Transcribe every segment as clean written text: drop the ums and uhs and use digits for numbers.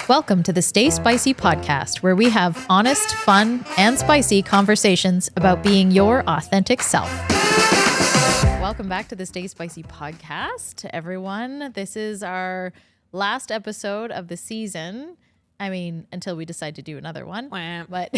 Welcome to the Stay Spicy podcast, where we have honest, fun, and spicy conversations about being your authentic self. Welcome back to the Stay Spicy podcast, everyone. This is our last episode of the season. I mean, until we decide to do another one, but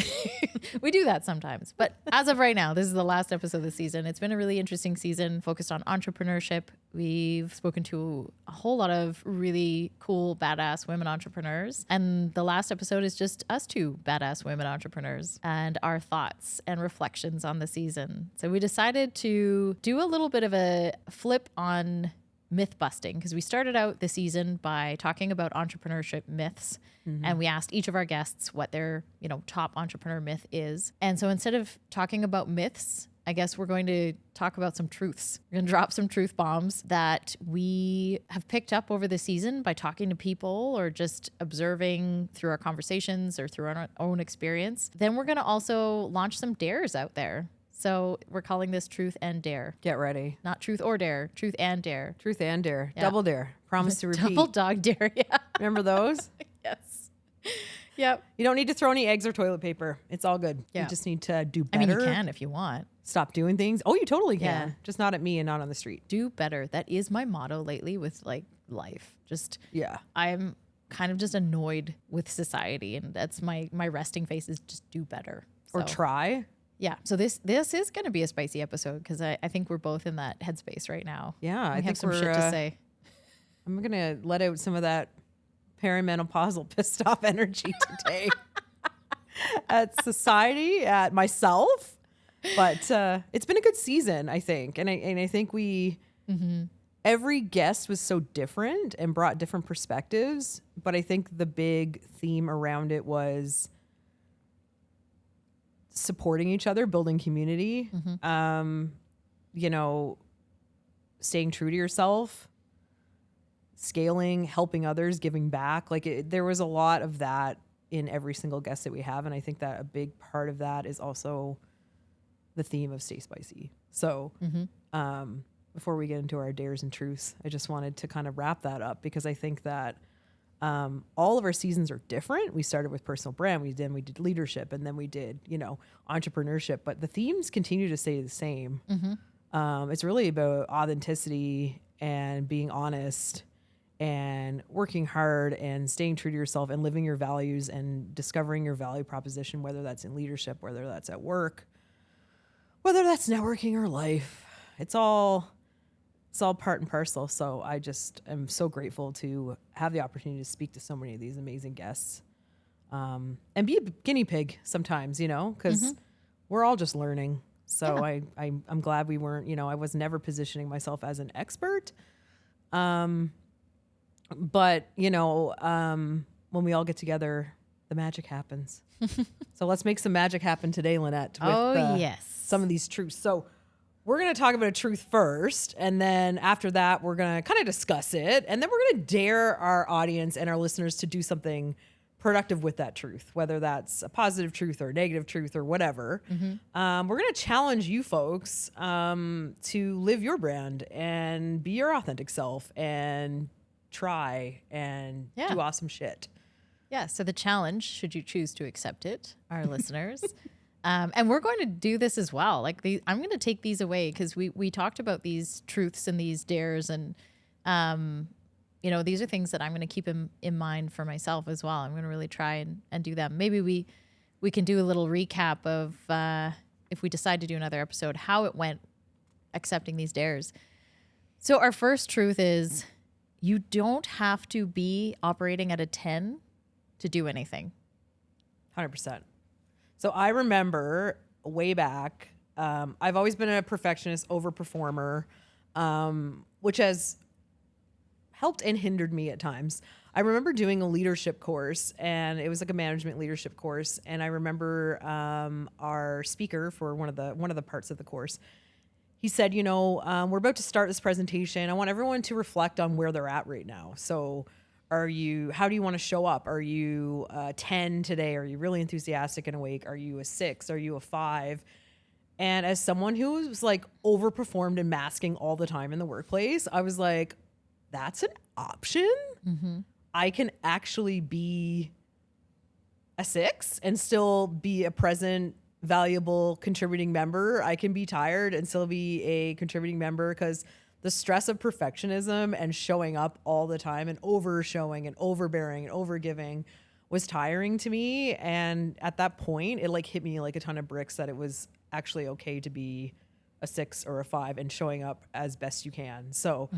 we do that sometimes. But as of right now, this is the last episode of the season. It's been a really interesting season focused on entrepreneurship. We've spoken to a whole lot of really cool, badass women entrepreneurs. And the last episode is just us two badass women entrepreneurs and our thoughts and reflections on the season. So we decided to do a little bit of a flip on myth busting, because we started out the season by talking about entrepreneurship myths, and we asked each of our guests what their, top entrepreneur myth is. And so instead of talking about myths, I guess we're going to talk about some truths. We're going to drop some truth bombs that we have picked up over the season by talking to people or just observing through our conversations or through our own experience. Then we're going to also launch some dares out there. So we're calling this Truth and Dare. Get ready. Not Truth or Dare, Truth and Dare. Truth and Dare. Yeah. Double Dare. Promise to repeat. Double dog dare, yeah. Remember those? Yes. Yep. You don't need to throw any eggs or toilet paper. It's all good. Yeah. You just need to do better. I mean, you can if you want. Stop doing things. Oh, you totally can. Yeah. Just not at me and not on the street. Do better. That is my motto lately with life. Yeah. I'm kind of just annoyed with society, and that's my resting face is just do better. Or try. Yeah. So this is going to be a spicy episode because I think we're both in that headspace right now. Yeah. I have some shit to say. I'm going to let out some of that perimenopausal pissed off energy today at society, at myself. But it's been a good season, I think. And I think every guest was so different and brought different perspectives. But I think the big theme around it was supporting each other, building community, staying true to yourself, scaling, helping others, giving back. There was a lot of that in every single guest that we have. And I think that a big part of that is also the theme of Stay Spicy. So before we get into our dares and truths, I just wanted to kind of wrap that up, because I think that all of our seasons are different. We started with personal brand, we did leadership, and then we did, entrepreneurship, but the themes continue to stay the same. It's really about authenticity and being honest and working hard and staying true to yourself and living your values and discovering your value proposition, whether that's in leadership, whether that's at work, whether that's networking or life. It's all part and parcel. So I just am so grateful to have the opportunity to speak to so many of these amazing guests, and be a guinea pig sometimes, because we're all just learning. So yeah. I'm glad we weren't, I was never positioning myself as an expert. But when we all get together, the magic happens. So let's make some magic happen today, Lynette. With, yes. Some of these truths. So we're going to talk about a truth first, and then after that, we're going to kind of discuss it, and then we're going to dare our audience and our listeners to do something productive with that truth, whether that's a positive truth or a negative truth or whatever. We're going to challenge you folks to live your brand and be your authentic self and try and do awesome shit. Yeah. So the challenge, should you choose to accept it, our listeners. And we're going to do this as well. I'm going to take these away because we talked about these truths and these dares, and these are things that I'm going to keep in mind for myself as well. I'm going to really try and do them. Maybe we can do a little recap of if we decide to do another episode, how it went accepting these dares. So our first truth is you don't have to be operating at a 10 to do anything. 100%. So I remember way back, I've always been a perfectionist, overperformer, which has helped and hindered me at times. I remember doing a leadership course, and it was like a management leadership course. And I remember our speaker for one of the parts of the course, he said, we're about to start this presentation. I want everyone to reflect on where they're at right now. So how do you want to show up? Are you a 10 today? Are you really enthusiastic and awake? Are you a 6? Are you a 5? And as someone who was overperformed and masking all the time in the workplace, I was like, that's an option. I can actually be a 6 and still be a present, valuable, contributing member. I can be tired and still be a contributing member, because the stress of perfectionism and showing up all the time and over showing and overbearing and over giving was tiring to me. And at that point, it like hit me like a ton of bricks that it was actually okay to be a 6 or a 5 and showing up as best you can. So,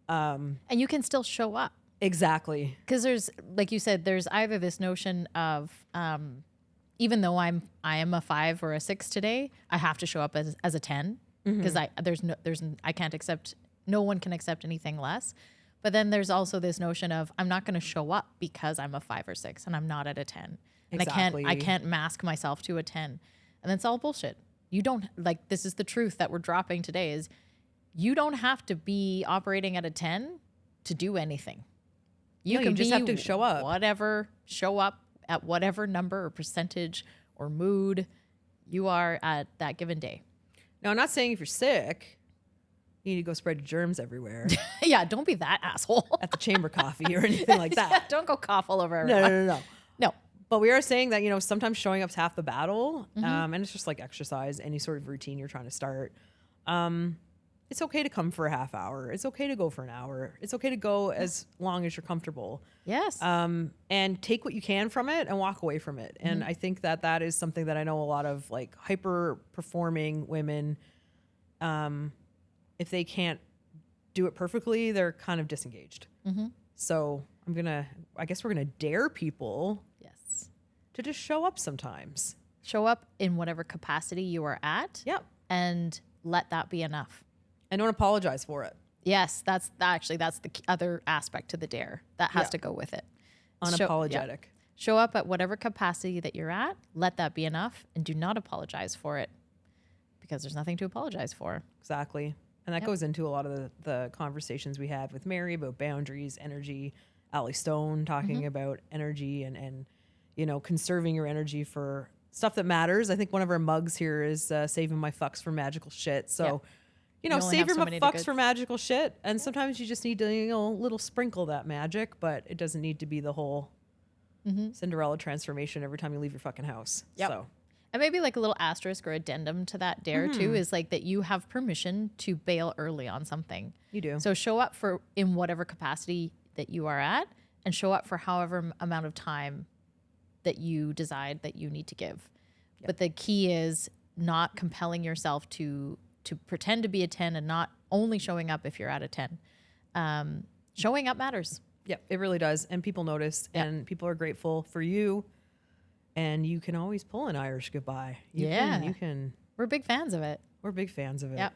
And you can still show up. exactly. Because there's, like you said, there's either this notion of, even though I am a 5 or a 6 today, I have to show up as a 10, because I can't accept, no one can accept anything less. But then there's also this notion of, I'm not going to show up because I'm a 5 or 6 and I'm not at a 10. And Exactly. I can't mask myself to a 10. And that's all bullshit. You don't, like, this is the truth that we're dropping today, is you don't have to be operating at a 10 to do anything. You just have to show up. Show up at whatever number or percentage or mood you are at that given day. Now, I'm not saying if you're sick, you need to go spread germs everywhere Yeah, don't be that asshole. at the chamber coffee or anything like that. Don't go cough all over everyone. No. No. But we are saying that, sometimes showing up's half the battle. And it's just like exercise, any sort of routine you're trying to start. It's okay to come for a half hour. It's okay to go for an hour. It's okay to go as long as you're comfortable. Yes. And take what you can from it and walk away from it. And I think that that is something that I know a lot of like hyper performing women, if they can't do it perfectly, they're kind of disengaged. So I guess we're going to dare people Yes. to just show up sometimes. Show up in whatever capacity you are at. Yep. And let that be enough. And don't apologize for it. Yes, that's the other aspect to the dare that has to go with it. Unapologetic. Show up at whatever capacity that you're at. Let that be enough, and do not apologize for it, because there's nothing to apologize for. Exactly. And that goes into a lot of the conversations we had with Mary about boundaries, energy, Allie Stone talking about energy and conserving your energy for stuff that matters. I think one of our mugs here is saving my fucks for magical shit. So, save your fucks for magical shit. And sometimes you just need to, little sprinkle that magic, but it doesn't need to be the whole Cinderella transformation every time you leave your fucking house. Yep. So. And maybe like a little asterisk or addendum to that dare too is like that you have permission to bail early on something. You do. So show up in whatever capacity that you are at, and show up for however amount of time that you decide that you need to give. Yep. But the key is not compelling yourself to pretend to be a 10 and not only showing up if you're at a 10. Showing up matters. Yep, it really does. And people notice, and people are grateful for you. And you can always pull an Irish goodbye. You can. We're big fans of it. We're big fans of it. Yeah.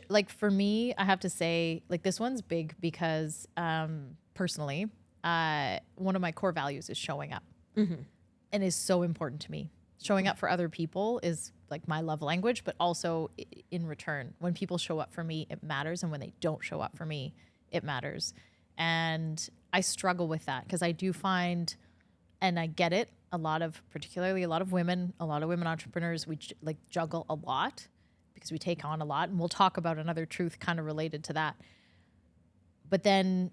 Like for me, I have to say, like, this one's big because personally, one of my core values is showing up, and is so important to me. Showing up for other people is like my love language, but also in return, when people show up for me, it matters. And when they don't show up for me, it matters. And I struggle with that because I do find, and I get it, particularly a lot of women entrepreneurs, we juggle a lot because we take on a lot. And we'll talk about another truth kind of related to that. But then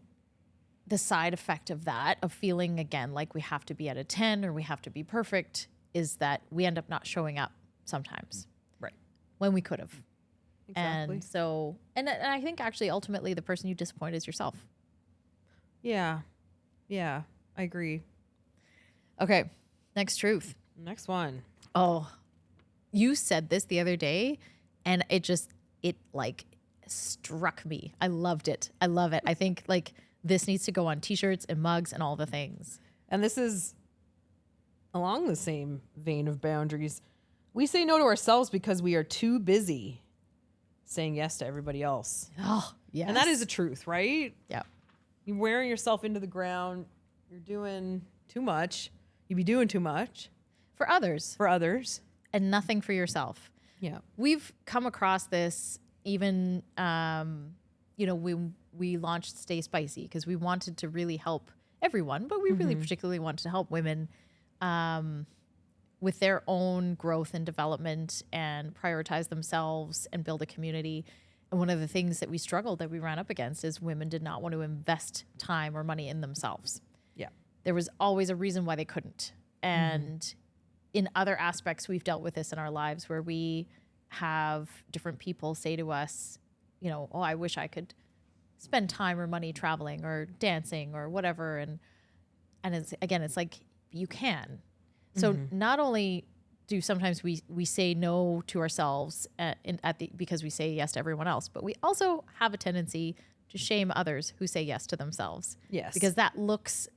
the side effect of that, of feeling again like we have to be at a 10 or we have to be perfect, is that we end up not showing up sometimes. Right. When we could have. Exactly. And so, and I think actually ultimately the person you disappoint is yourself. Yeah. Yeah, I agree. Okay. Next truth. Next one. Oh, you said this the other day and it struck me. I loved it. I love it. I think like this needs to go on t-shirts and mugs and all the things. And this is along the same vein of boundaries. We say no to ourselves because we are too busy saying yes to everybody else. Oh, yes. And that is the truth, right? Yeah. You're wearing yourself into the ground. You're doing too much. You be doing too much. For others. And nothing for yourself. Yeah. We've come across this even, we launched Stay Spicy because we wanted to really help everyone, but we really particularly wanted to help women with their own growth and development and prioritize themselves and build a community. one of the things that we ran up against is women did not want to invest time or money in themselves. Yeah. There was always a reason why they couldn't. And in other aspects, we've dealt with this in our lives where we have different people say to us, you know, oh, I wish I could spend time or money traveling or dancing or whatever. And it's like, you can. So not only do sometimes we say no to ourselves because we say yes to everyone else, but we also have a tendency to shame others who say yes to themselves. Yes. Because that looks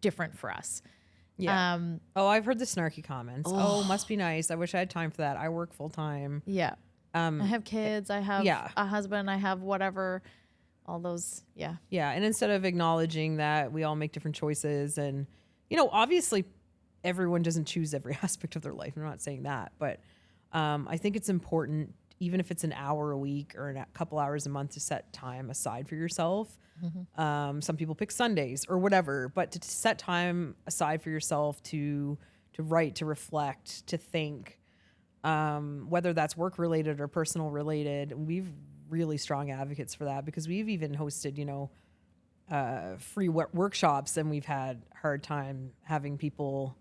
different for us. Yeah. I've heard the snarky comments. Oh, must be nice. I wish I had time for that. I work full time. Yeah. I have kids. I have a husband. I have whatever. All those. Yeah. Yeah. And instead of acknowledging that we all make different choices and, you know, obviously everyone doesn't choose every aspect of their life. I'm not saying that, but I think it's important, even if it's an hour a week or a couple hours a month, to set time aside for yourself. Some people pick Sundays or whatever, but to set time aside for yourself to write, to reflect, to think, whether that's work related or personal related. We've really strong advocates for that because we've even hosted, you know, free workshops, and we've had hard time having people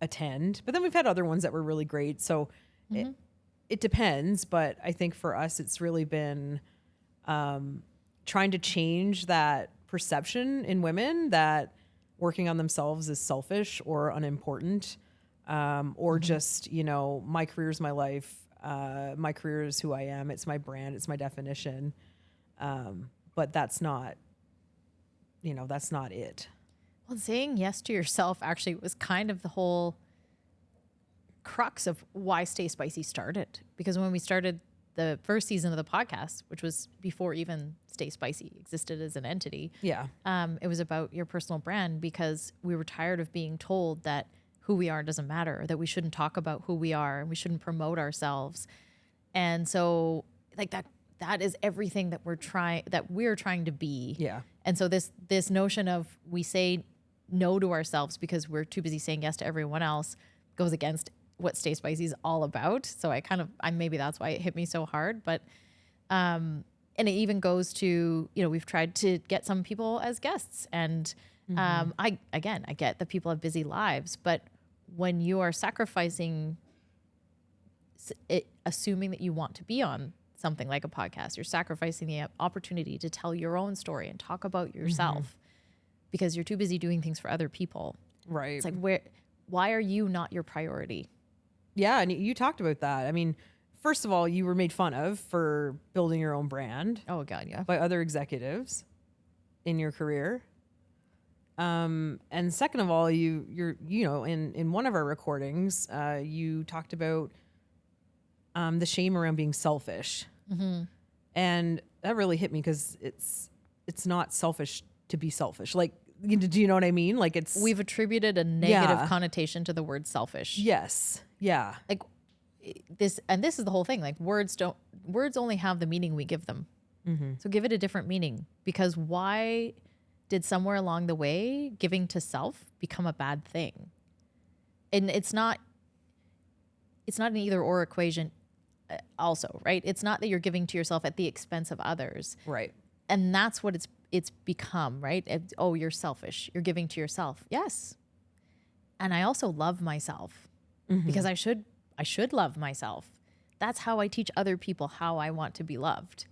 attend, but then we've had other ones that were really great. So it depends, but I think for us, it's really been trying to change that perception in women that working on themselves is selfish or unimportant, or just, you know, my career is my life. My career is who I am. It's my brand. It's my definition. But that's not, you know, that's not it. Well, saying yes to yourself actually was kind of the whole crux of why Stay Spicy started. Because when we started the first season of the podcast, which was before even Stay Spicy existed as an entity, it was about your personal brand, because we were tired of being told that who we are doesn't matter, that we shouldn't talk about who we are and we shouldn't promote ourselves. And so like that is everything that we're trying to be. Yeah. And so this notion of we say no to ourselves because we're too busy saying yes to everyone else goes against what Stay Spicy is all about. So maybe that's why it hit me so hard. But and it even goes to, you know, we've tried to get some people as guests, and I get that people have busy lives, but when you are sacrificing it, assuming that you want to be on something like a podcast, you're sacrificing the opportunity to tell your own story and talk about yourself because you're too busy doing things for other people. Right. It's like, why are you not your priority? Yeah. And you talked about that. I mean, first of all, you were made fun of for building your own brand. Oh God. Yeah. By other executives in your career. And second of all, you're in one of our recordings, you talked about the shame around being selfish. And that really hit me because it's not selfish to be selfish. Like, do you know what I mean? Like, we've attributed a negative connotation to the word selfish. Yes. Yeah. Like this is the whole thing. Like words only have the meaning we give them. So give it a different meaning, because why did somewhere along the way giving to self become a bad thing? And it's not an either or equation also, right? It's not that you're giving to yourself at the expense of others. Right. And that's what it's become, right? You're selfish. You're giving to yourself. Yes. And I also love myself because I should love myself. That's how I teach other people how I want to be loved.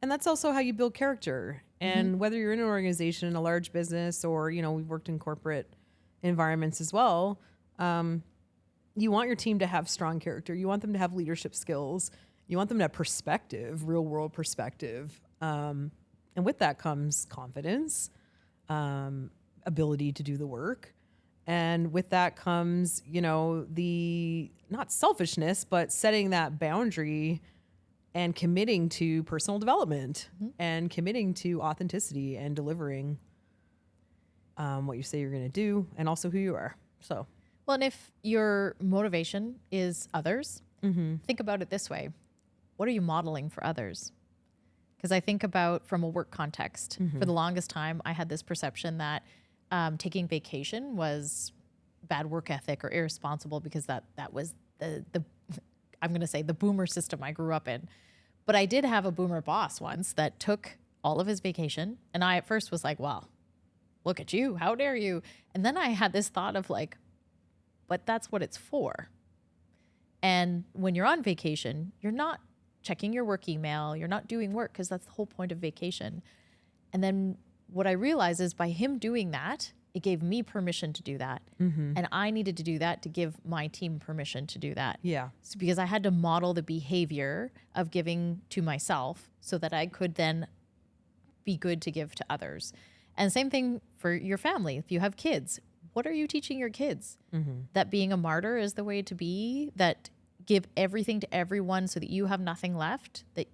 And that's also how you build character. And whether you're in an organization, a large business, or, you know, we've worked in corporate environments as well. You want your team to have strong character. You want them to have leadership skills. You want them to have perspective, real world perspective. And with that comes confidence, ability to do the work. And with that comes, you know, the not selfishness, but setting that boundary and committing to personal development and committing to authenticity and delivering what you say you're going to do, and also who you are. So, well, and if your motivation is others, think about it this way. What are you modeling for others? Because I think about from a work context, for the longest time, I had this perception that taking vacation was bad work ethic or irresponsible, because that was the I'm going to say the boomer system I grew up in. But I did have a boomer boss once that took all of his vacation. And I at first was like, well, look at you. How dare you? And then I had this thought of like, but that's what it's for. And when you're on vacation, you're not checking your work email. You're not doing work because that's the whole point of vacation. And then what I realized is by him doing that, it gave me permission to do that. And I needed to do that to give my team permission to do that. Yeah. So because I had to model the behavior of giving to myself so that I could then be good to give to others. And same thing for your family. If you have kids, what are you teaching your kids? That being a martyr is the way to be, that give everything to everyone so that you have nothing left. That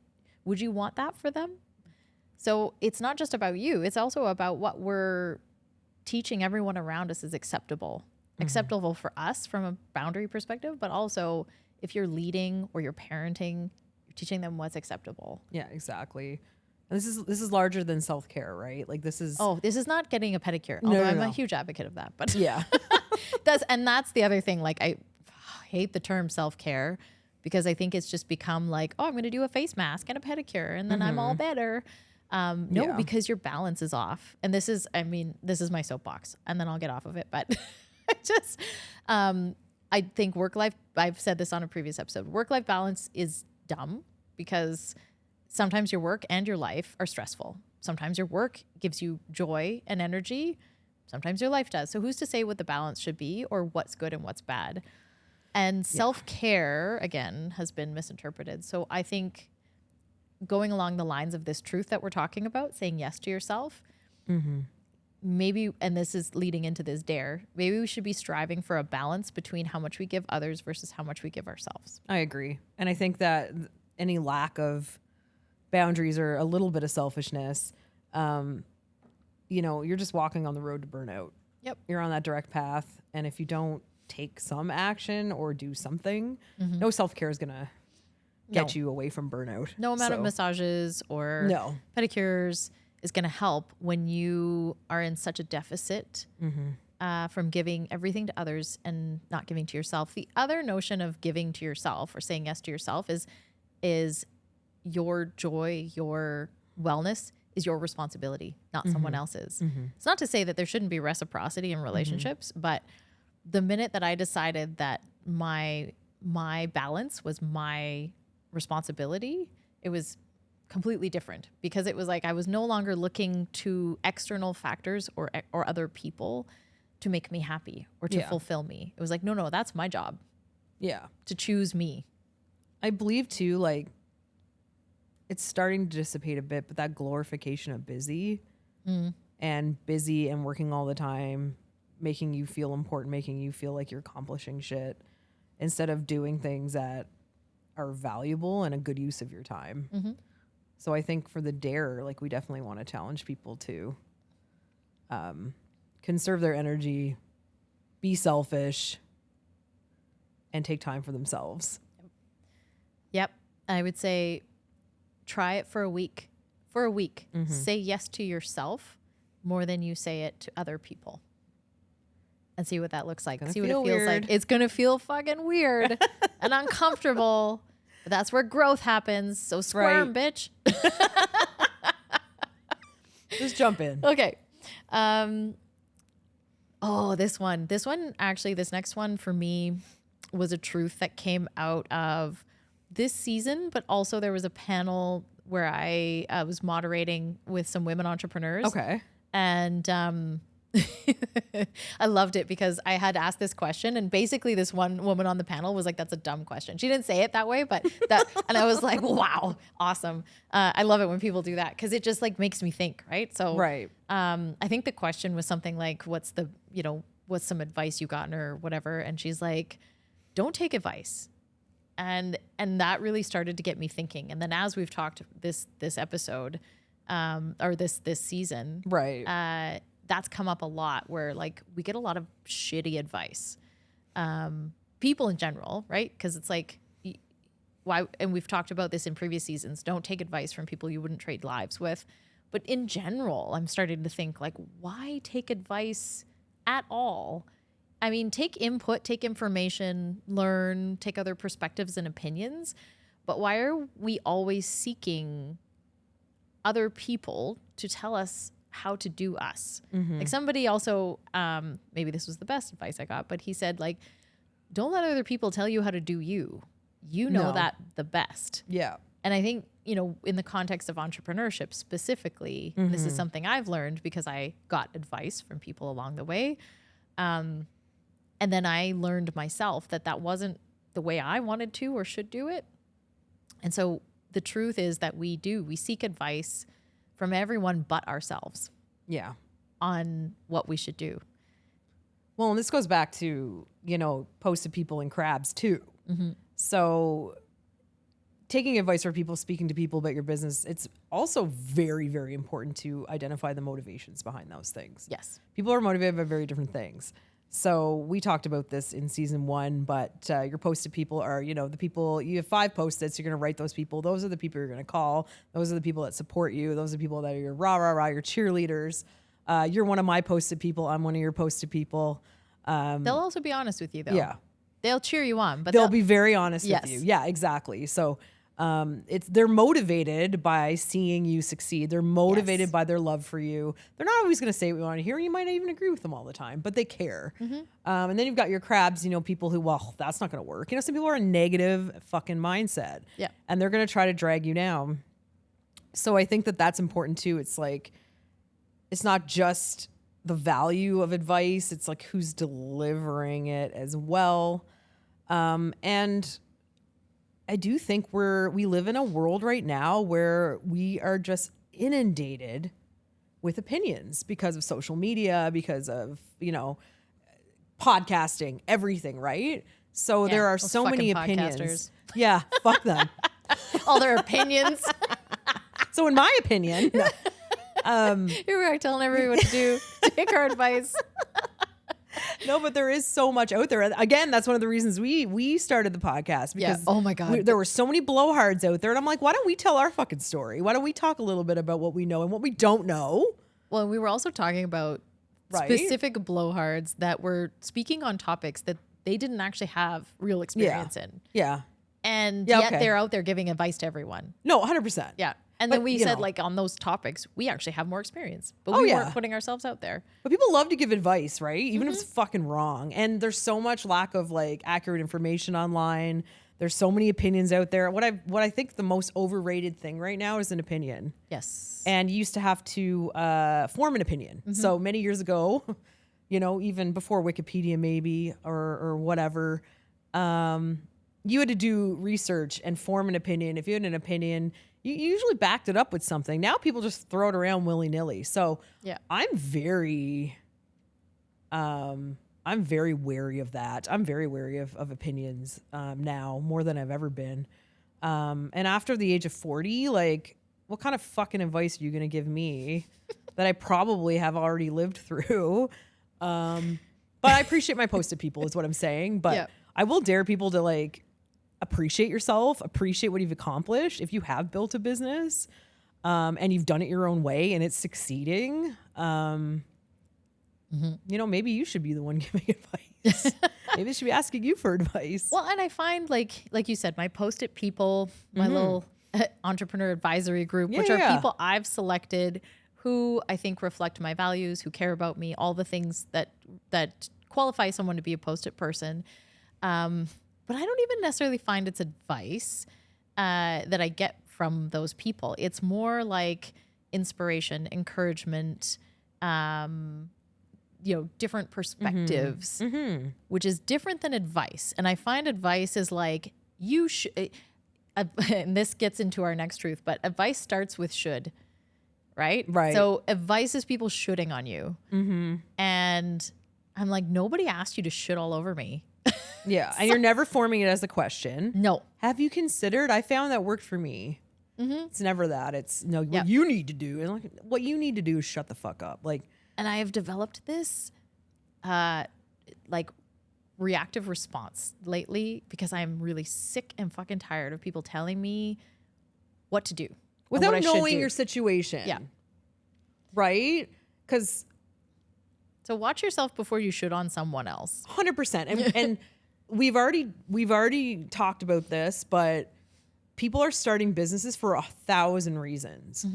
would you want that for them? So it's not just about you. It's also about what we're teaching everyone around us is acceptable for us from a boundary perspective, but also if you're leading or you're parenting, you're teaching them what's acceptable. Yeah, exactly. And this is larger than self-care, right? Like this is This is not getting a pedicure. Although I'm a huge advocate of that, but yeah. that's the other thing. Like I hate the term self-care because I think it's just become like, oh, I'm going to do a face mask and a pedicure and then I'm all better. Because your balance is off. And this is my soapbox and then I'll get off of it. But I think I've said this on a previous episode, work-life balance is dumb because sometimes your work and your life are stressful. Sometimes your work gives you joy and energy. Sometimes your life does. So who's to say what the balance should be or what's good and what's bad? And self-care, again, has been misinterpreted. So I think going along the lines of this truth that we're talking about, saying yes to yourself, maybe, and this is leading into this dare, maybe we should be striving for a balance between how much we give others versus how much we give ourselves. I agree. And I think that any lack of boundaries or a little bit of selfishness, you're just walking on the road to burnout. Yep. You're on that direct path. And if you don't take some action or do something, no self-care is going to get you away from burnout. No amount of massages or pedicures is going to help when you are in such a deficit from giving everything to others and not giving to yourself. The other notion of giving to yourself or saying yes to yourself is your joy, your wellness is your responsibility, not someone else's. It's not to say that there shouldn't be reciprocity in relationships, but the minute that I decided that my balance was my responsibility, it was completely different because it was like I was no longer looking to external factors or other people to make me happy or to fulfill me. It was like, no, that's my job. Yeah. To choose me. I believe too, like it's starting to dissipate a bit, but that glorification of busy and working all the time, making you feel important, making you feel like you're accomplishing shit instead of doing things that are valuable and a good use of your time. So I think for the dare, like we definitely want to challenge people to conserve their energy, be selfish, and take time for themselves. Yep. I would say try it for a week. Say yes to yourself more than you say it to other people. And see what that looks like. See what it feels like. It's going to feel fucking weird and uncomfortable. But that's where growth happens. So squirm, bitch. Just jump in. Okay. This next one for me was a truth that came out of this season, but also there was a panel where I was moderating with some women entrepreneurs. Okay. And I loved it because I had asked this question and basically this one woman on the panel was like, that's a dumb question. She didn't say it that way, but and I was like, wow, awesome. I love it when people do that because it just like makes me think, right? So right. I think the question was something like, what's some advice you gotten or whatever? And she's like, don't take advice. And that really started to get me thinking. And then as we've talked this episode, or this season, right. That's come up a lot where like we get a lot of shitty advice, people in general, right? Because it's like, why? And we've talked about this in previous seasons. Don't take advice from people you wouldn't trade lives with. But in general, I'm starting to think like, why take advice at all? I mean, take input, take information, learn, take other perspectives and opinions. But why are we always seeking other people to tell us how to do us? Like somebody also, maybe this was the best advice I got, but he said, like, don't let other people tell you how to do you. You know that the best. Yeah. And I think, in the context of entrepreneurship specifically, this is something I've learned because I got advice from people along the way. And then I learned myself that wasn't the way I wanted to or should do it. And so the truth is that we seek advice from everyone but ourselves. Yeah. On what we should do. Well, and this goes back to, posted people and crabs too. So taking advice from people, speaking to people about your business, it's also very, very important to identify the motivations behind those things. Yes. People are motivated by very different things. So we talked about this in season 1, but your posted people are, the people, you have 5 post-its, you're going to write those people. Those are the people you're going to call. Those are the people that support you. Those are the people that are your rah, rah, rah, your cheerleaders. You're one of my posted people. I'm one of your posted people. They'll also be honest with you though. Yeah. They'll cheer you on, but they'll be very honest yes. with you. Yeah, exactly. So they're motivated by seeing you succeed. They're motivated yes. by their love for you. They're not always going to say what we want to hear. You might not even agree with them all the time, but they care. And then you've got your crabs, people who, well, that's not going to work. Some people are a negative fucking mindset. Yeah. And they're going to try to drag you down. So I think that that's important too. It's like, it's not just the value of advice. It's like who's delivering it as well. And I do think we live in a world right now where we are just inundated with opinions because of social media, because of, podcasting, everything, right? So there are so many opinions. Podcasters. Yeah, fuck them. All their opinions. So in my opinion, Here we are telling everyone what to do. Take our advice. No, but there is so much out there. Again, that's one of the reasons we started the podcast, because oh my God, there were so many blowhards out there. And I'm like, why don't we tell our fucking story? Why don't we talk a little bit about what we know and what we don't know? Well, we were also talking about specific blowhards that were speaking on topics that they didn't actually have real experience in. Yeah. And yet they're out there giving advice to everyone. No, 100%. Yeah. And then we said, like, on those topics, we actually have more experience, but we weren't putting ourselves out there. But people love to give advice, right? Even if it's fucking wrong. And there's so much lack of like accurate information online. There's so many opinions out there. What I think the most overrated thing right now is an opinion. Yes. And you used to have to form an opinion. So many years ago, even before Wikipedia maybe or whatever, you had to do research and form an opinion. If you had an opinion, you usually backed it up with something. Now people just throw it around willy-nilly. So I'm very wary of that. I'm very wary of opinions now, more than I've ever been. And after the age of 40, like, what kind of fucking advice are you going to give me that I probably have already lived through? But I appreciate my posted people is what I'm saying. But I will dare people to like appreciate yourself, appreciate what you've accomplished. If you have built a business and you've done it your own way and it's succeeding, maybe you should be the one giving advice. Maybe they should be asking you for advice. Well, and I find like you said, my post-it people, my little entrepreneur advisory group, which are people I've selected who I think reflect my values, who care about me, all the things that qualify someone to be a post-it person. But I don't even necessarily find it's advice that I get from those people. It's more like inspiration, encouragement, different perspectives, which is different than advice. And I find advice is like, you should, and this gets into our next truth, but advice starts with should, right? Right. So advice is people shoulding on you. And I'm like, nobody asked you to shit all over me. Yeah. And you're never forming it as a question. No. Have you considered? I found that worked for me. It's never that. It's what you need to do. And like, what you need to do is shut the fuck up. Like, and I have developed this like reactive response lately because I'm really sick and fucking tired of people telling me what to do without knowing your situation. Yeah. Right? Because so watch yourself before you should on someone else. 100%. And we've already talked about this, but people are starting businesses for 1,000 reasons.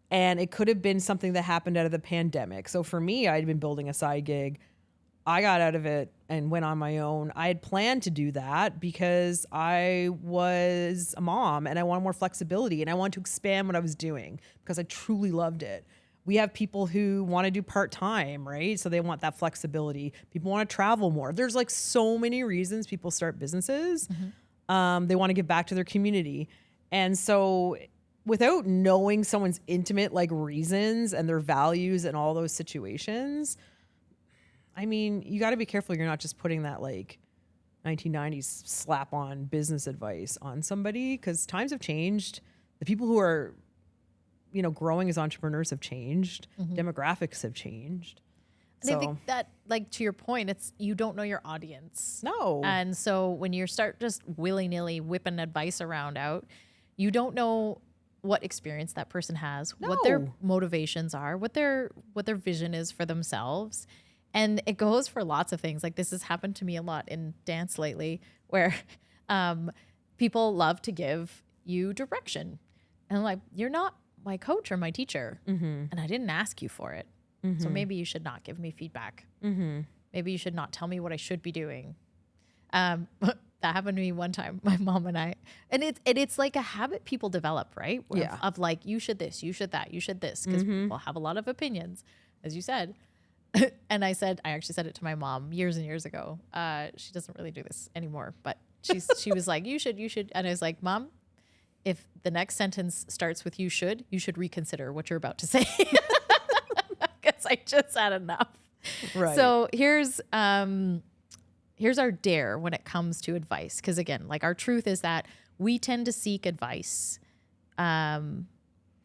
And it could have been something that happened out of the pandemic. So for me, I'd been building a side gig. I got out of it and went on my own. I had planned to do that because I was a mom and I wanted more flexibility and I wanted to expand what I was doing because I truly loved it. We have people who want to do part-time, right? So they want that flexibility. People want to travel more. There's like so many reasons people start businesses. They want to give back to their community. And so without knowing someone's intimate like reasons and their values and all those situations, I mean, you got to be careful you're not just putting that like 1990s slap on business advice on somebody, because times have changed. The people who are, you know, growing as entrepreneurs have changed. Demographics have changed. And I think that, like, to your point, it's you don't know your audience. No. And so when you start just willy-nilly whipping advice around out, you don't know what experience that person has, what their motivations are, what their vision is for themselves. And it goes for lots of things. Like, this has happened to me a lot in dance lately, where people love to give you direction. And I'm like, you're not my coach or my teacher. And I didn't ask you for it. So maybe you should not give me feedback. Maybe you should not tell me what I should be doing. That happened to me one time, my mom and I. And it's like a habit people develop, right? Of like, you should this, you should that, you should this. Because people have a lot of opinions, as you said. And I actually said it to my mom years and years ago. She doesn't really do this anymore, but she was like, you should. And I was like, Mom, if the next sentence starts with you should reconsider what you're about to say. Because I just had enough. Right. So here's our dare when it comes to advice. Because again, like, our truth is that we tend to seek advice,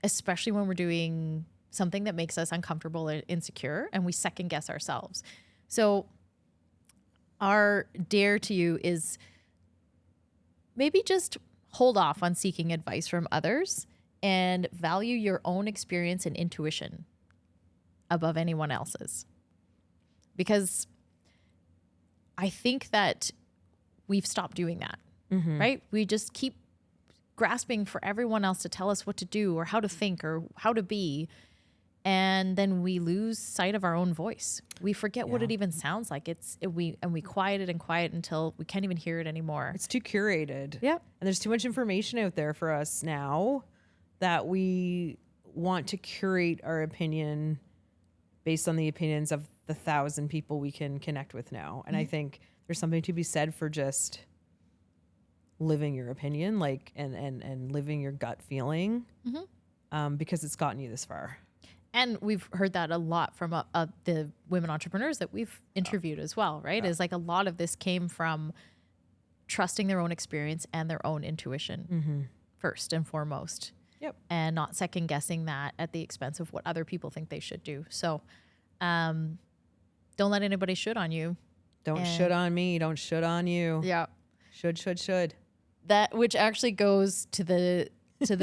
especially when we're doing something that makes us uncomfortable or insecure, and we second guess ourselves. So our dare to you is maybe just hold off on seeking advice from others and value your own experience and intuition above anyone else's. Because I think that we've stopped doing that, right? We just keep grasping for everyone else to tell us what to do or how to think or how to be. And then we lose sight of our own voice. We forget what it even sounds like. We quiet it and quiet until we can't even hear it anymore. It's too curated. Yeah. And there's too much information out there for us now that we want to curate our opinion based on the opinions of the 1,000 people we can connect with now. And I think there's something to be said for just living your opinion, like, and living your gut feeling, because it's gotten you this far. And we've heard that a lot from the women entrepreneurs that we've interviewed as well, right? Is like a lot of this came from trusting their own experience and their own intuition first and foremost. Yep. And not second guessing that at the expense of what other people think they should do. So don't let anybody should on you. Don't should on me. Don't should on you. Yeah. Should. That, which actually goes to the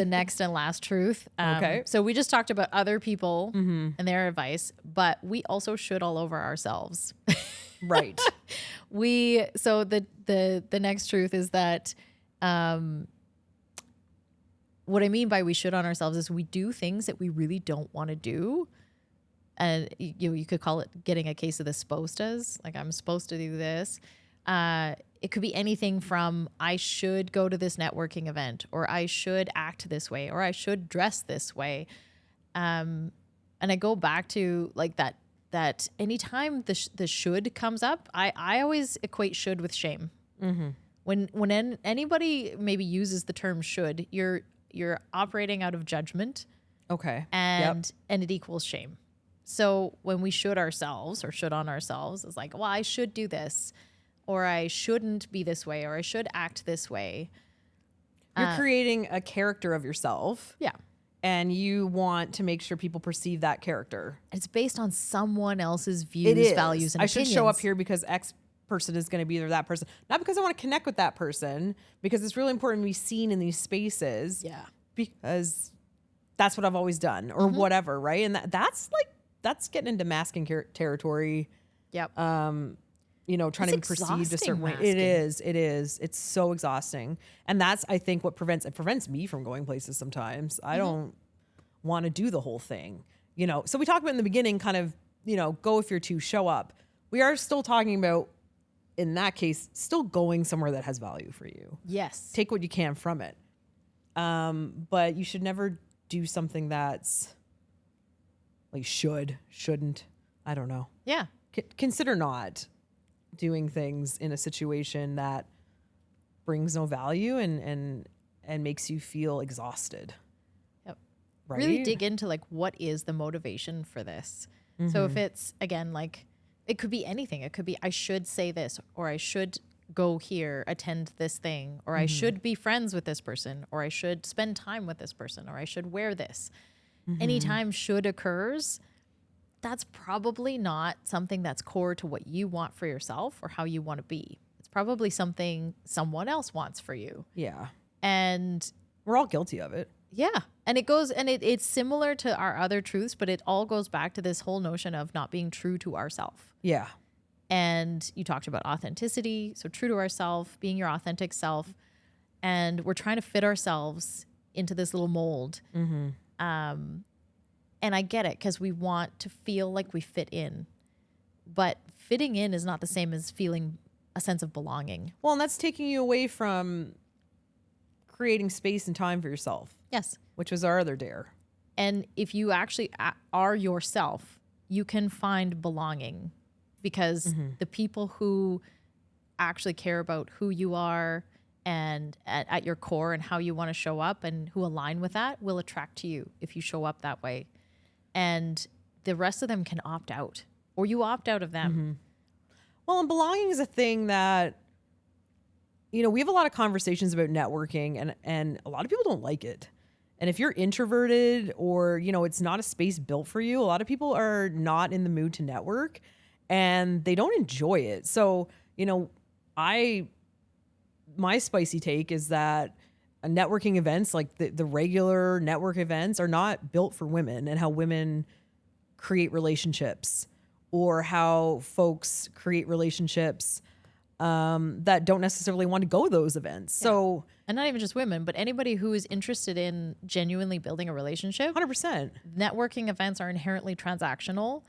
next and last truth. Okay. So we just talked about other people and their advice, but we also should all over ourselves. Right. So the next truth is that, what I mean by we should on ourselves is we do things that we really don't want to do. And you could call it getting a case of the spostas. Like, I'm supposed to do this. It could be anything from I should go to this networking event, or I should act this way, or I should dress this way. And I go back to like that anytime the should comes up, I always equate should with shame. When anybody maybe uses the term should, you're operating out of judgment. Okay. And it equals shame. So when we should ourselves or should on ourselves, it's like, well, I should do this, or I shouldn't be this way, or I should act this way. You're creating a character of yourself. Yeah. And you want to make sure people perceive that character. It's based on someone else's views, values, and opinions. I should show up here because X person is going to be either that person. Not because I want to connect with that person, because it's really important to be seen in these spaces. Yeah. Because that's what I've always done, or whatever, right? And that's getting into masking territory. Yep. trying to be perceived a certain way. It is. It's so exhausting. And that's, I think, what prevents me from going places sometimes. I don't want to do the whole thing, So we talked about in the beginning, kind of, go if you're to show up. We are still talking about, in that case, still going somewhere that has value for you. Yes. Take what you can from it. But you should never do something that's like shouldn't. I don't know. Yeah. Consider not doing things in a situation that brings no value and makes you feel exhausted. Yep. Right? Really dig into like, what is the motivation for this? So if it's, again, like, it could be anything. It could be, I should say this, or I should go here, attend this thing, or I should be friends with this person, or I should spend time with this person, or I should wear this. Anytime should occurs, that's probably not something that's core to what you want for yourself or how you want to be. It's probably something someone else wants for you. Yeah. And we're all guilty of it. Yeah. And it goes, and it's similar to our other truths, but it all goes back to this whole notion of not being true to ourselves. Yeah. And you talked about authenticity. So true to ourselves, being your authentic self. And we're trying to fit ourselves into this little mold. And I get it, because we want to feel like we fit in. But fitting in is not the same as feeling a sense of belonging. Well, and that's taking you away from creating space and time for yourself. Yes. Which was our other dare. And if you actually are yourself, you can find belonging, because the people who actually care about who you are and at your core and how you want to show up and who align with that will attract to you if you show up that way. And the rest of them can opt out, or you opt out of them. Well, and belonging is a thing that, we have a lot of conversations about networking, and a lot of people don't like it. And if you're introverted, or, it's not a space built for you, a lot of people are not in the mood to network and they don't enjoy it. So, my spicy take is that networking events, like the regular network events, are not built for women and how women create relationships, or how folks create relationships that don't necessarily want to go to those events. Yeah. So, and not even just women, but anybody who is interested in genuinely building a relationship. 100%. Networking events are inherently transactional.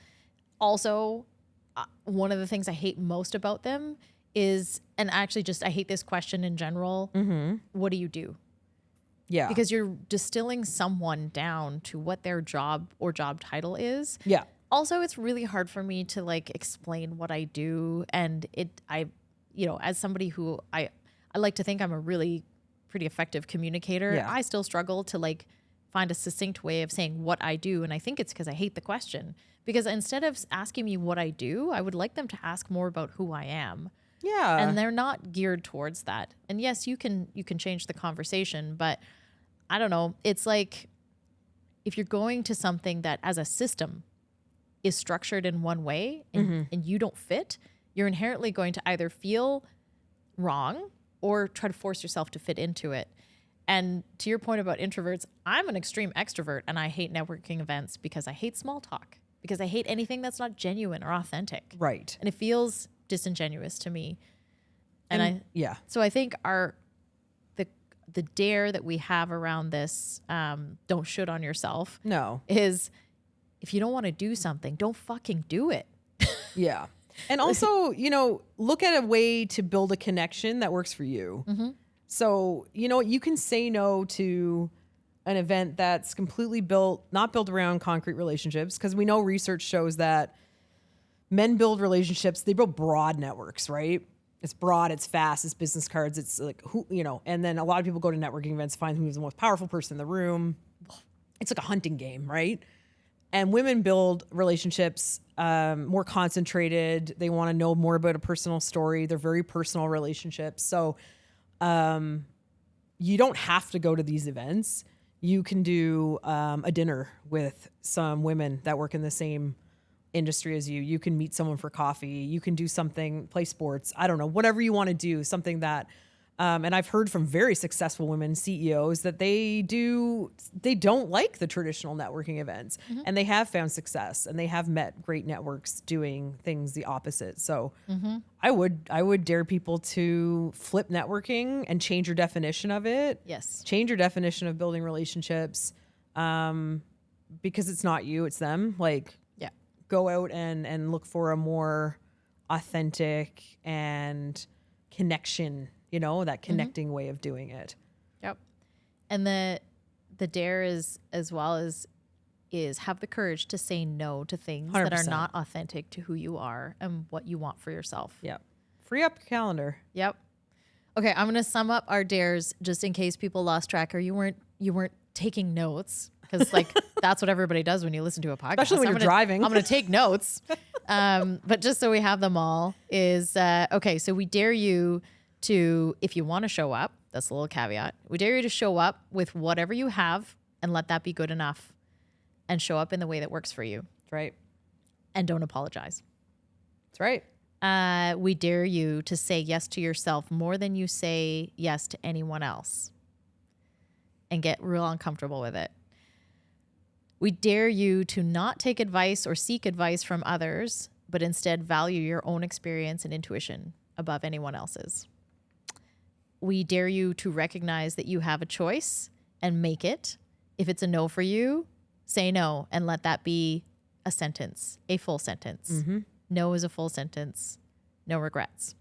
Also, one of the things I hate most about them is, and actually just, I hate this question in general. What do you do? Yeah. Because you're distilling someone down to what their job or job title is. Yeah. Also, it's really hard for me to like explain what I do. And as somebody who I like to think I'm a really pretty effective communicator, yeah. I still struggle to like find a succinct way of saying what I do. And I think it's because I hate the question, because instead of asking me what I do, I would like them to ask more about who I am. Yeah. And they're not geared towards that. And yes, you can change the conversation, but I don't know. It's like, if you're going to something that as a system is structured in one way and you don't fit, you're inherently going to either feel wrong or try to force yourself to fit into it. And to your point about introverts, I'm an extreme extrovert, and I hate networking events because I hate small talk, because I hate anything that's not genuine or authentic. Right. And it feels disingenuous to me. And so I think the dare that we have around this, don't should on yourself. No. Is, if you don't want to do something, don't fucking do it. Yeah. And also, look at a way to build a connection that works for you. So, you can say no to an event that's completely not built around concrete relationships, because we know research shows that men build relationships, they build broad networks, right? It's broad, it's fast, it's business cards, it's like and then a lot of people go to networking events, find who's the most powerful person in the room. It's like a hunting game, right? And women build relationships more concentrated. They want to know more about a personal story. They're very personal relationships. So you don't have to go to these events. You can do a dinner with some women that work in the same industry as you. You can meet someone for coffee. You can do something, play sports. I don't know, whatever you want to do, something that And I've heard from very successful women CEOs that they don't like the traditional networking events, and they have found success, and they have met great networks doing things the opposite. So I would dare people to flip networking and change your definition of it. Yes. Change your definition of building relationships, because it's not you, it's them. Like, Yeah. go out and look for a more authentic and connection, that connecting way of doing it. Yep. And the dare is as well is have the courage to say no to things that are 100%. not authentic to who you are and what you want for yourself. Yep. Free up your calendar. Yep. Okay, I'm going to sum up our dares just in case people lost track or you weren't taking notes, because like that's what everybody does when you listen to a podcast. Especially when you're driving. I'm going to take notes. But just so we have them all is, okay, so we dare you to, if you want to show up, that's a little caveat. We dare you to show up with whatever you have and let that be good enough, and show up in the way that works for you. That's right. And don't apologize. That's right. We dare you to say yes to yourself more than you say yes to anyone else, and get real uncomfortable with it. We dare you to not take advice or seek advice from others, but instead value your own experience and intuition above anyone else's. We dare you to recognize that you have a choice and make it. If it's a no for you, say no and let that be a sentence, a full sentence. No is a full sentence. No regrets.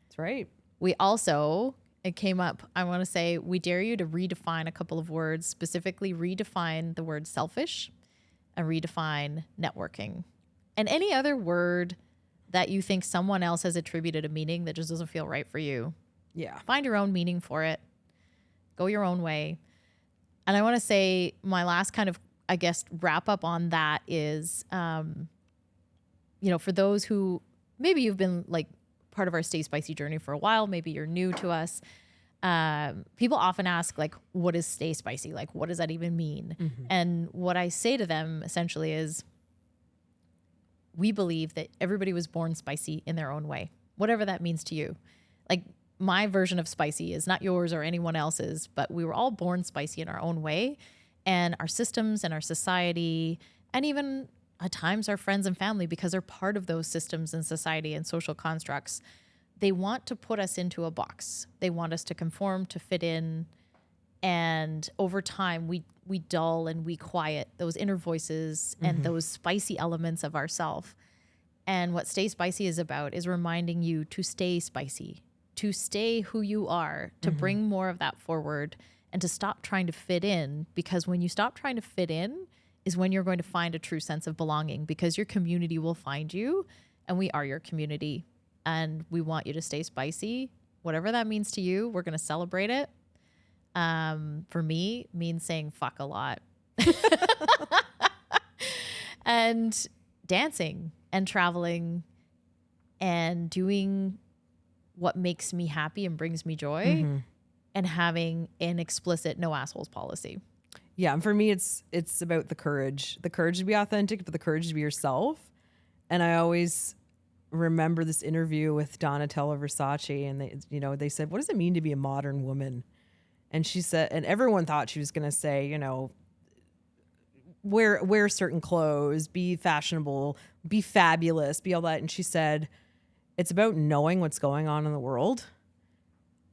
That's right. We also, it came up, I want to say, we dare you to redefine a couple of words, specifically redefine the word selfish and redefine networking. And any other word that you think someone else has attributed a meaning that just doesn't feel right for you. Yeah. Find your own meaning for it. Go your own way. And I want to say my last kind of, I guess, wrap up on that is, for those who maybe you've been like part of our Stay Spicy journey for a while, maybe you're new to us. People often ask, like, what is Stay Spicy? Like, what does that even mean? And what I say to them essentially is, we believe that everybody was born spicy in their own way, whatever that means to you. Like, my version of spicy is not yours or anyone else's, but we were all born spicy in our own way. And our systems and our society, and even at times our friends and family, because they're part of those systems and society and social constructs, they want to put us into a box. They want us to conform, to fit in. And over time, we dull and we quiet those inner voices and those spicy elements of ourself. And what Stay Spicy is about is reminding you to stay spicy, to stay who you are, to bring more of that forward, and to stop trying to fit in. Because when you stop trying to fit in is when you're going to find a true sense of belonging, because your community will find you, and we are your community. And we want you to stay spicy. Whatever that means to you, we're going to celebrate it. For me, means saying fuck a lot. And dancing and traveling and doing what makes me happy and brings me joy, and having an explicit no assholes policy. Yeah. And for me, it's about the courage to be authentic, but the courage to be yourself. And I always remember this interview with Donatella Versace, and they said, what does it mean to be a modern woman? And she said, and everyone thought she was going to say, wear certain clothes, be fashionable, be fabulous, be all that. And she said, it's about knowing what's going on in the world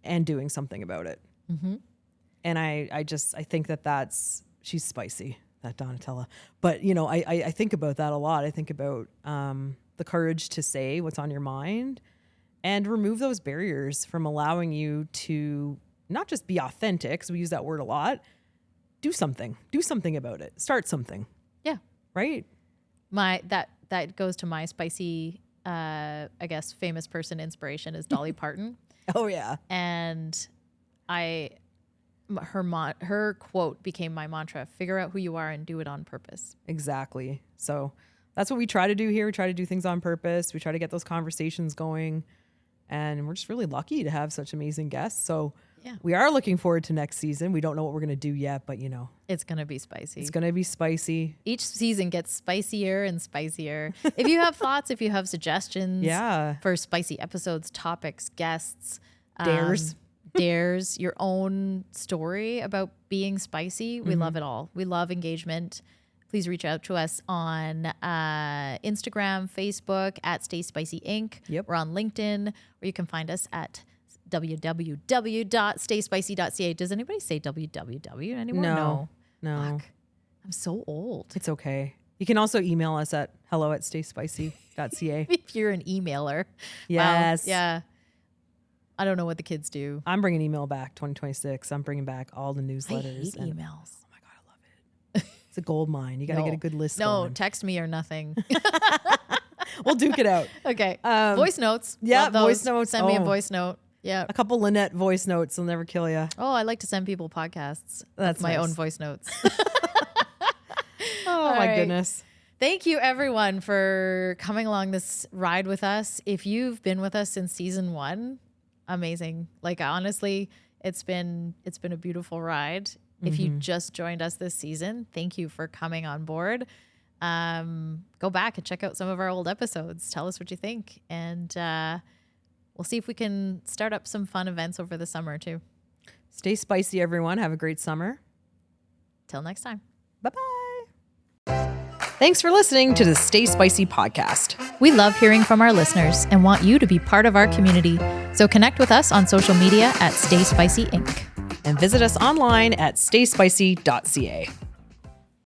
and doing something about it. And I think she's spicy, that Donatella. But, I think about that a lot. I think about the courage to say what's on your mind and remove those barriers from allowing you to not just be authentic, because we use that word a lot. Do something about it. Start something. Yeah. Right. That goes to my spicy, I guess, famous person inspiration is Dolly Parton. Oh yeah. And her quote became my mantra: figure out who you are and do it on purpose. Exactly. So that's what we try to do here. We try to do things on purpose. We try to get those conversations going, and we're just really lucky to have such amazing guests. So yeah, we are looking forward to next season. We don't know what we're going to do yet, but it's going to be spicy. It's going to be spicy. Each season gets spicier and spicier. If you have thoughts, if you have suggestions, for spicy episodes, topics, guests, dares, dares, your own story about being spicy. We love it all. We love engagement. Please reach out to us on Instagram, Facebook at Stay Spicy Inc. Yep. We're on LinkedIn, or you can find us at www.stayspicy.ca. Does anybody say www anymore? No. Fuck. I'm so old. It's okay. You can also email us at hello@stayspicy.ca. If you're an emailer. Yes. Yeah. I don't know what the kids do. I'm bringing email back 2026. I'm bringing back all the I newsletters. hate emails. Oh my God, I love it. It's a gold mine. You got to get a good list going. Text me or nothing. We'll duke it out. Okay. Voice notes. Yeah, Love those. voice notes. Send me a voice note. Yeah. A couple Lynette voice notes will never kill you. Oh, I like to send people podcasts. That's my nice. own voice notes. Oh my right. goodness. Thank you everyone for coming along this ride with us. If you've been with us since season 1, amazing. Like honestly, it's been a beautiful ride. If you just joined us this season, thank you for coming on board. Go back and check out some of our old episodes. Tell us what you think. And we'll see if we can start up some fun events over the summer too. Stay spicy, everyone. Have a great summer. Till next time. Bye-bye. Thanks for listening to the Stay Spicy podcast. We love hearing from our listeners and want you to be part of our community. So connect with us on social media at Stay Spicy Inc. And visit us online at stayspicy.ca.